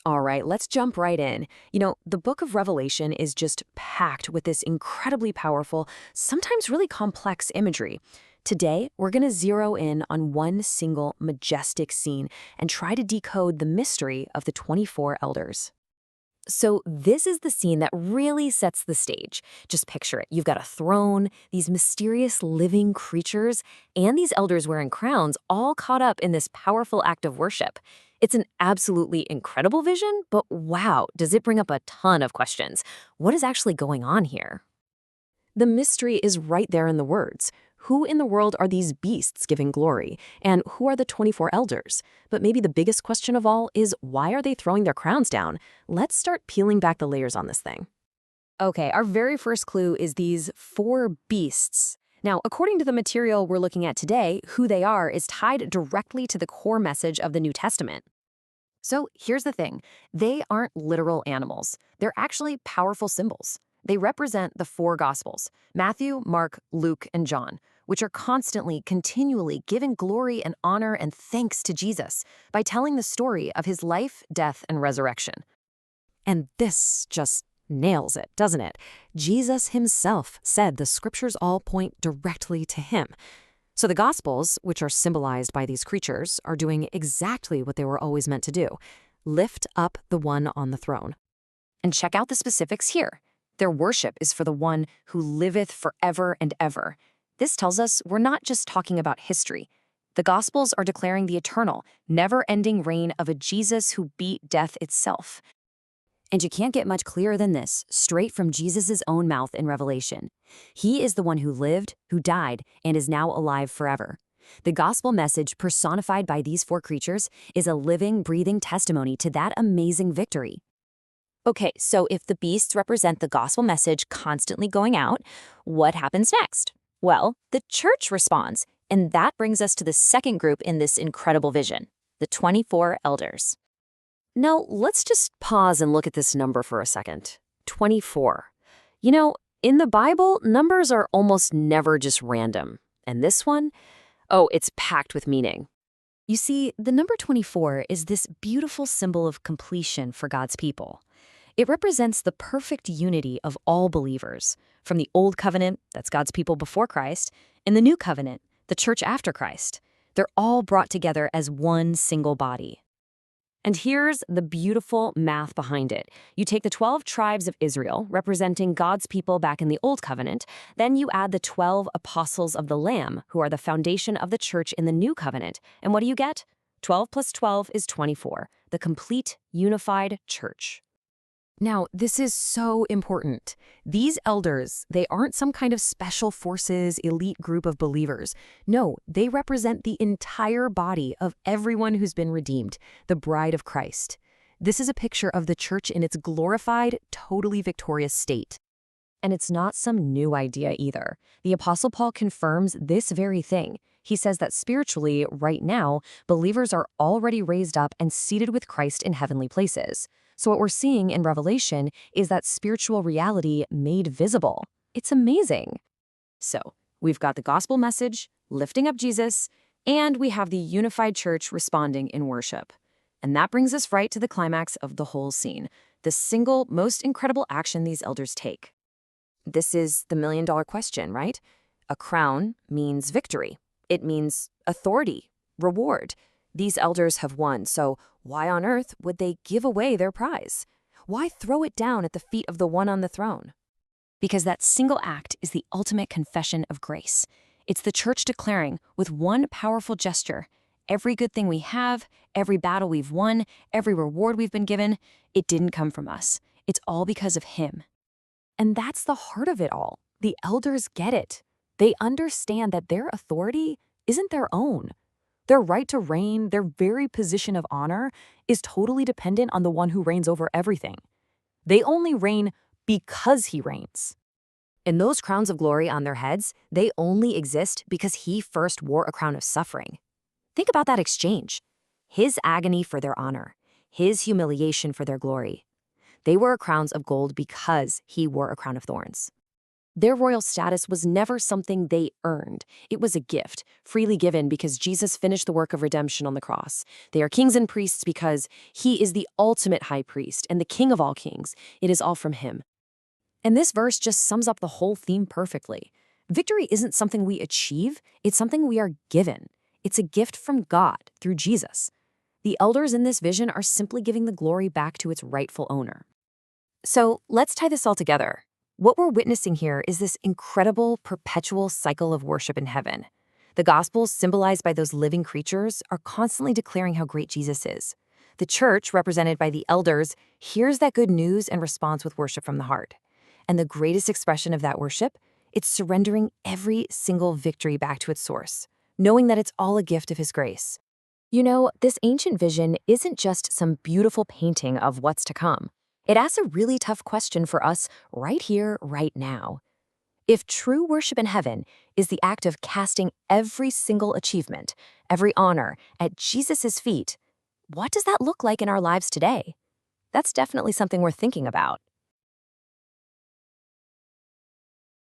All right, let's jump right in. The book of Revelation is just packed with this incredibly powerful, sometimes really complex imagery. Today, we're going to zero in on one single majestic scene and try to decode the mystery of the 24 elders. So, this is the scene that really sets the stage. Just picture it. You've got a throne, these mysterious living creatures, and these elders wearing crowns all caught up in this powerful act of worship. It's an absolutely incredible vision, but wow, does it bring up a ton of questions. What is actually going on here? The mystery is right there in the words. Who in the world are these beasts giving glory? And who are the 24 elders? But maybe the biggest question of all is why are they throwing their crowns down? Let's start peeling back the layers on this thing. Okay, our very first clue is these four beasts. Now, according to the material we're looking at today, who they are is tied directly to the core message of the New Testament. So here's the thing. They aren't literal animals. They're actually powerful symbols. They represent the four Gospels, Matthew, Mark, Luke, and John, which are constantly, continually giving glory and honor and thanks to Jesus by telling the story of his life, death, and resurrection. And this just nails it, doesn't it? Jesus himself said the scriptures all point directly to him. So the Gospels, which are symbolized by these creatures, are doing exactly what they were always meant to do: lift up the one on the throne. And check out the specifics here. Their worship is for the one who liveth forever and ever. This tells us we're not just talking about history. The Gospels are declaring the eternal, never-ending reign of a Jesus who beat death itself. And you can't get much clearer than this, straight from Jesus' own mouth in Revelation. He is the one who lived, who died, and is now alive forever. The gospel message personified by these four creatures is a living, breathing testimony to that amazing victory. Okay, so if the beasts represent the gospel message constantly going out, what happens next? Well, the church responds, and that brings us to the second group in this incredible vision, the 24 elders. Now, let's just pause and look at this number for a second. 24. In the Bible, numbers are almost never just random. And this one? Oh, it's packed with meaning. You see, the number 24 is this beautiful symbol of completion for God's people. It represents the perfect unity of all believers, from the Old Covenant, that's God's people before Christ, and the New Covenant, the church after Christ. They're all brought together as one single body. And here's the beautiful math behind it. You take the 12 tribes of Israel, representing God's people back in the Old Covenant, then you add the 12 apostles of the Lamb, who are the foundation of the church in the New Covenant. And what do you get? 12 plus 12 is 24, the complete, unified church. Now, this is so important. These elders, they aren't some kind of special forces, elite group of believers. No, they represent the entire body of everyone who's been redeemed, the bride of Christ. This is a picture of the church in its glorified, totally victorious state. And it's not some new idea either. The Apostle Paul confirms this very thing. He says that spiritually, right now, believers are already raised up and seated with Christ in heavenly places. So what we're seeing in Revelation is that spiritual reality made visible. It's amazing. So we've got the gospel message, lifting up Jesus, and we have the unified church responding in worship. And that brings us right to the climax of the whole scene, the single most incredible action these elders take. This is the million-dollar question, right? A crown means victory. It means authority, reward. These elders have won, so why on earth would they give away their prize? Why throw it down at the feet of the one on the throne? Because that single act is the ultimate confession of grace. It's the church declaring, with one powerful gesture, every good thing we have, every battle we've won, every reward we've been given, it didn't come from us. It's all because of him. And that's the heart of it all. The elders get it. They understand that their authority isn't their own. Their right to reign, their very position of honor, is totally dependent on the one who reigns over everything. They only reign because he reigns. And those crowns of glory on their heads, they only exist because he first wore a crown of suffering. Think about that exchange. His agony for their honor, his humiliation for their glory. They wore crowns of gold because he wore a crown of thorns. Their royal status was never something they earned. It was a gift, freely given because Jesus finished the work of redemption on the cross. They are kings and priests because he is the ultimate high priest and the king of all kings. It is all from him. And this verse just sums up the whole theme perfectly. Victory isn't something we achieve, it's something we are given. It's a gift from God through Jesus. The elders in this vision are simply giving the glory back to its rightful owner. So let's tie this all together. What we're witnessing here is this incredible, perpetual cycle of worship in heaven. The Gospels, symbolized by those living creatures, are constantly declaring how great Jesus is. The church, represented by the elders, hears that good news and responds with worship from the heart. And the greatest expression of that worship? It's surrendering every single victory back to its source, knowing that it's all a gift of his grace. You know, this ancient vision isn't just some beautiful painting of what's to come. It asks a really tough question for us right here, right now. If true worship in heaven is the act of casting every single achievement, every honor at Jesus' feet, what does that look like in our lives today? That's definitely something we're thinking about.